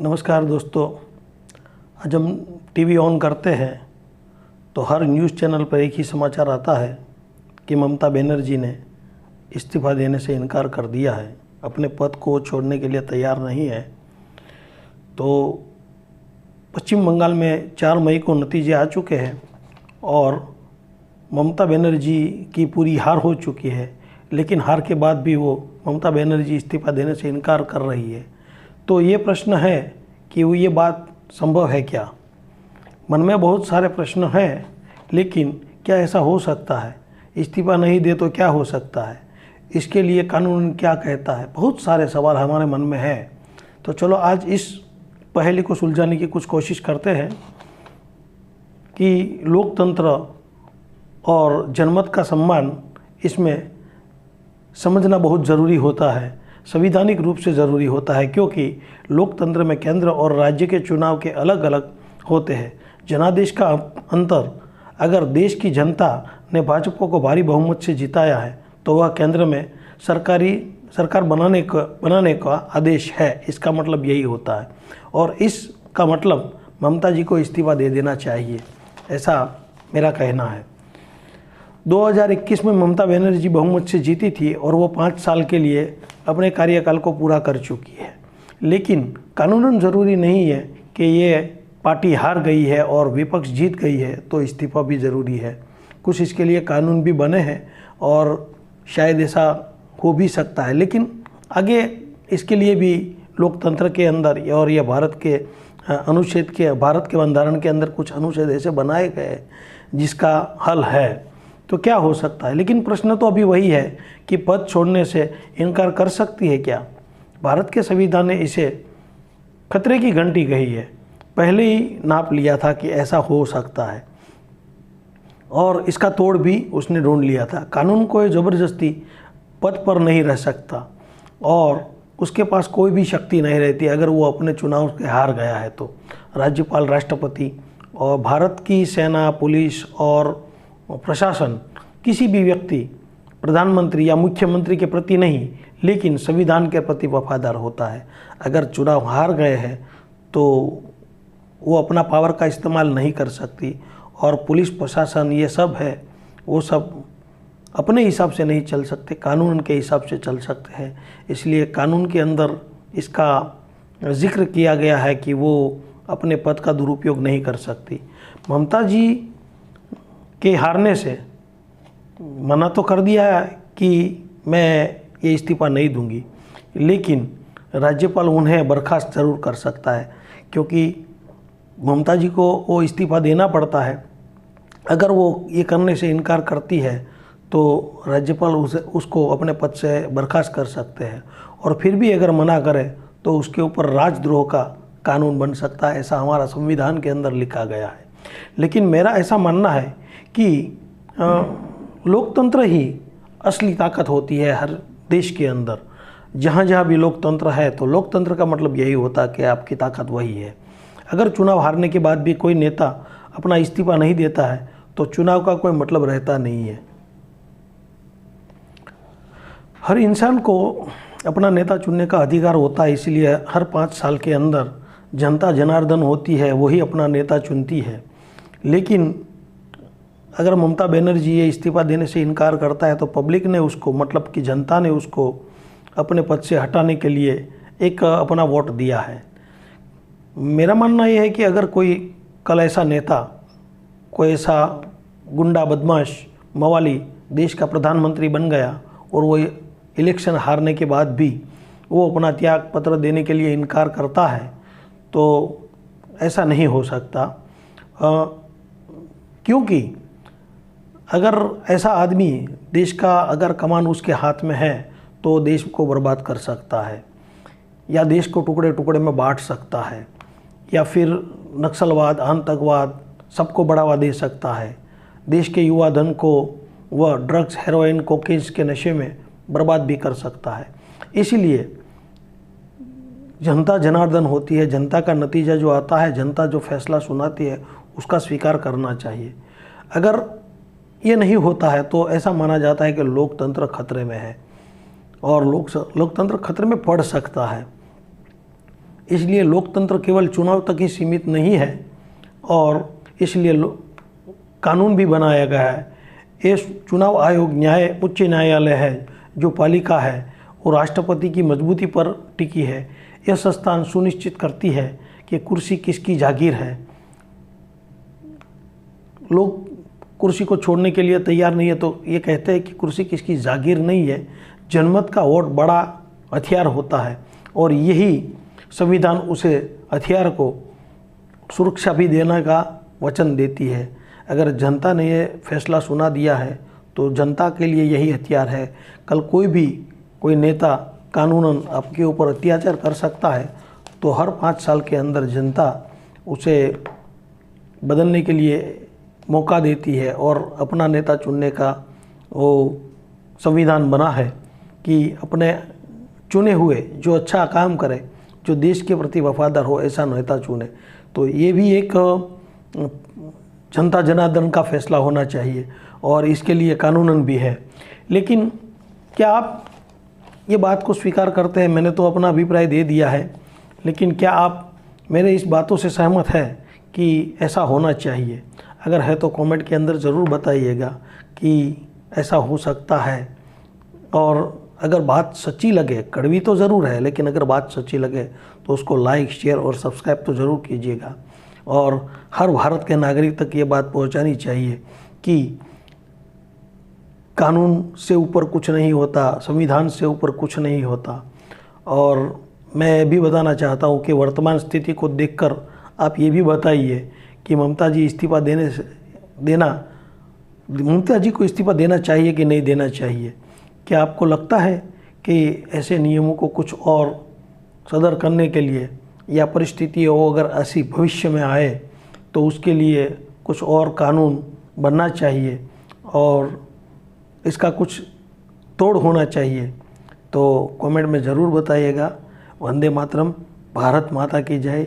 नमस्कार दोस्तों। आज हम टीवी ऑन करते हैं तो हर न्यूज़ चैनल पर एक ही समाचार आता है कि ममता बनर्जी ने इस्तीफ़ा देने से इनकार कर दिया है, अपने पद को छोड़ने के लिए तैयार नहीं है। तो पश्चिम बंगाल में 4 मई को नतीजे आ चुके हैं और ममता बनर्जी की पूरी हार हो चुकी है, लेकिन हार के बाद भी वो ममता बनर्जी इस्तीफ़ा देने से इनकार कर रही है। तो ये प्रश्न है कि वो ये बात संभव है क्या? मन में बहुत सारे प्रश्न हैं, लेकिन क्या ऐसा हो सकता है? इस्तीफ़ा नहीं दे तो क्या हो सकता है? इसके लिए कानून क्या कहता है? बहुत सारे सवाल हमारे मन में हैं। तो चलो आज इस पहेली को सुलझाने की कुछ कोशिश करते हैं कि लोकतंत्र और जनमत का सम्मान इसमें समझना बहुत ज़रूरी होता है, संवैधानिक रूप से ज़रूरी होता है, क्योंकि लोकतंत्र में केंद्र और राज्य के चुनाव के अलग अलग होते हैं। जनादेश का अंतर, अगर देश की जनता ने भाजपा को भारी बहुमत से जिताया है तो वह केंद्र में सरकार बनाने का आदेश है, इसका मतलब यही होता है। और इसका मतलब ममता जी को इस्तीफ़ा दे देना चाहिए, ऐसा मेरा कहना है। 2021 में ममता बनर्जी बहुमत से जीती थी और वो 5 साल के लिए अपने कार्यकाल को पूरा कर चुकी है, लेकिन कानूनन ज़रूरी नहीं है कि ये पार्टी हार गई है और विपक्ष जीत गई है तो इस्तीफ़ा भी ज़रूरी है। कुछ इसके लिए कानून भी बने हैं और शायद ऐसा हो भी सकता है, लेकिन आगे इसके लिए भी लोकतंत्र के अंदर और यह भारत के बंधारण के अंदर कुछ अनुच्छेद ऐसे बनाए गए जिसका हल है। तो क्या हो सकता है? लेकिन प्रश्न तो अभी वही है कि पद छोड़ने से इनकार कर सकती है क्या? भारत के संविधान ने इसे खतरे की घंटी कही है, पहले ही नाप लिया था कि ऐसा हो सकता है और इसका तोड़ भी उसने ढूंढ लिया था। कानून कोई ज़बरदस्ती पद पर नहीं रह सकता और उसके पास कोई भी शक्ति नहीं रहती अगर वो अपने चुनाव के हार गया है तो। राज्यपाल, राष्ट्रपति और भारत की सेना, पुलिस और प्रशासन किसी भी व्यक्ति प्रधानमंत्री या मुख्यमंत्री के प्रति नहीं, लेकिन संविधान के प्रति वफादार होता है। अगर चुनाव हार गए हैं तो वो अपना पावर का इस्तेमाल नहीं कर सकती और पुलिस प्रशासन ये सब है, वो सब अपने हिसाब से नहीं चल सकते, कानून के हिसाब से चल सकते हैं। इसलिए कानून के अंदर इसका जिक्र किया गया है कि वो अपने पद का दुरुपयोग नहीं कर सकती। ममता जी के हारने से मना तो कर दिया है कि मैं ये इस्तीफ़ा नहीं दूंगी, लेकिन राज्यपाल उन्हें बर्खास्त ज़रूर कर सकता है, क्योंकि ममता जी को वो इस्तीफ़ा देना पड़ता है। अगर वो ये करने से इनकार करती है तो राज्यपाल उसको अपने पद से बर्खास्त कर सकते हैं, और फिर भी अगर मना करे तो उसके ऊपर राजद्रोह का कानून बन सकता है, ऐसा हमारा संविधान के अंदर लिखा गया है। लेकिन मेरा ऐसा मानना है कि लोकतंत्र ही असली ताकत होती है हर देश के अंदर। जहाँ जहाँ भी लोकतंत्र है तो लोकतंत्र का मतलब यही होता है कि आपकी ताकत वही है। अगर चुनाव हारने के बाद भी कोई नेता अपना इस्तीफ़ा नहीं देता है तो चुनाव का कोई मतलब रहता नहीं है। हर इंसान को अपना नेता चुनने का अधिकार होता है, इसलिए हर 5 साल के अंदर जनता जनार्दन होती है, वही अपना नेता चुनती है। लेकिन अगर ममता बनर्जी ये इस्तीफ़ा देने से इनकार करता है तो पब्लिक ने उसको, मतलब कि जनता ने उसको अपने पद से हटाने के लिए एक अपना वोट दिया है। मेरा मानना यह है कि अगर कोई कल ऐसा नेता, कोई ऐसा गुंडा, बदमाश, मवाली देश का प्रधानमंत्री बन गया और वो इलेक्शन हारने के बाद भी वो अपना त्याग पत्र देने के लिए इनकार करता है तो ऐसा नहीं हो सकता, क्योंकि अगर ऐसा आदमी, देश का अगर कमान उसके हाथ में है तो देश को बर्बाद कर सकता है या देश को टुकड़े टुकड़े में बांट सकता है या फिर नक्सलवाद, आतंकवाद सबको बढ़ावा दे सकता है। देश के युवा धन को वह ड्रग्स, हेरोइन, कोकेन के नशे में बर्बाद भी कर सकता है। इसीलिए जनता जनार्दन होती है, जनता का नतीजा जो आता है, जनता जो फैसला सुनाती है उसका स्वीकार करना चाहिए। अगर ये नहीं होता है तो ऐसा माना जाता है कि लोकतंत्र खतरे में है और लोकतंत्र खतरे में पड़ सकता है। इसलिए लोकतंत्र केवल चुनाव तक ही सीमित नहीं है और इसलिए कानून भी बनाया गया है। ये चुनाव आयोग उच्च न्यायालय है जो पालिका है और राष्ट्रपति की मजबूती पर टिकी है। यह संस्थान सुनिश्चित करती है कि कुर्सी किसकी जागीर है। लोग कुर्सी को छोड़ने के लिए तैयार नहीं है तो ये कहते हैं कि कुर्सी किसकी जागीर नहीं है। जनमत का वोट बड़ा हथियार होता है और यही संविधान उसे हथियार को सुरक्षा भी देने का वचन देती है। अगर जनता ने ये फैसला सुना दिया है तो जनता के लिए यही हथियार है। कल कोई नेता कानूनन आपके ऊपर अत्याचार कर सकता है तो हर 5 साल के अंदर जनता उसे बदलने के लिए मौका देती है और अपना नेता चुनने का वो संविधान बना है कि अपने चुने हुए जो अच्छा काम करे, जो देश के प्रति वफादार हो, ऐसा नेता चुने। तो ये भी एक जनता जनार्दन का फैसला होना चाहिए और इसके लिए कानूनन भी है। लेकिन क्या आप ये बात को स्वीकार करते हैं? मैंने तो अपना अभिप्राय दे दिया है, लेकिन क्या आप मेरे इस बातों से सहमत हैं कि ऐसा होना चाहिए? अगर है तो कमेंट के अंदर ज़रूर बताइएगा कि ऐसा हो सकता है। और अगर बात सच्ची लगे, कड़वी तो ज़रूर है, लेकिन अगर बात सच्ची लगे तो उसको लाइक, शेयर और सब्सक्राइब तो ज़रूर कीजिएगा। और हर भारत के नागरिक तक ये बात पहुंचानी चाहिए कि कानून से ऊपर कुछ नहीं होता, संविधान से ऊपर कुछ नहीं होता। और मैं भी बताना चाहता हूँ कि वर्तमान स्थिति को देखकर आप ये भी बताइए कि ममता जी को इस्तीफा देना चाहिए कि नहीं देना चाहिए। क्या आपको लगता है कि ऐसे नियमों को कुछ और सदर करने के लिए या परिस्थिति हो अगर ऐसी भविष्य में आए तो उसके लिए कुछ और कानून बनना चाहिए और इसका कुछ तोड़ होना चाहिए? तो कमेंट में ज़रूर बताइएगा। वंदे मातरम। भारत माता की जय।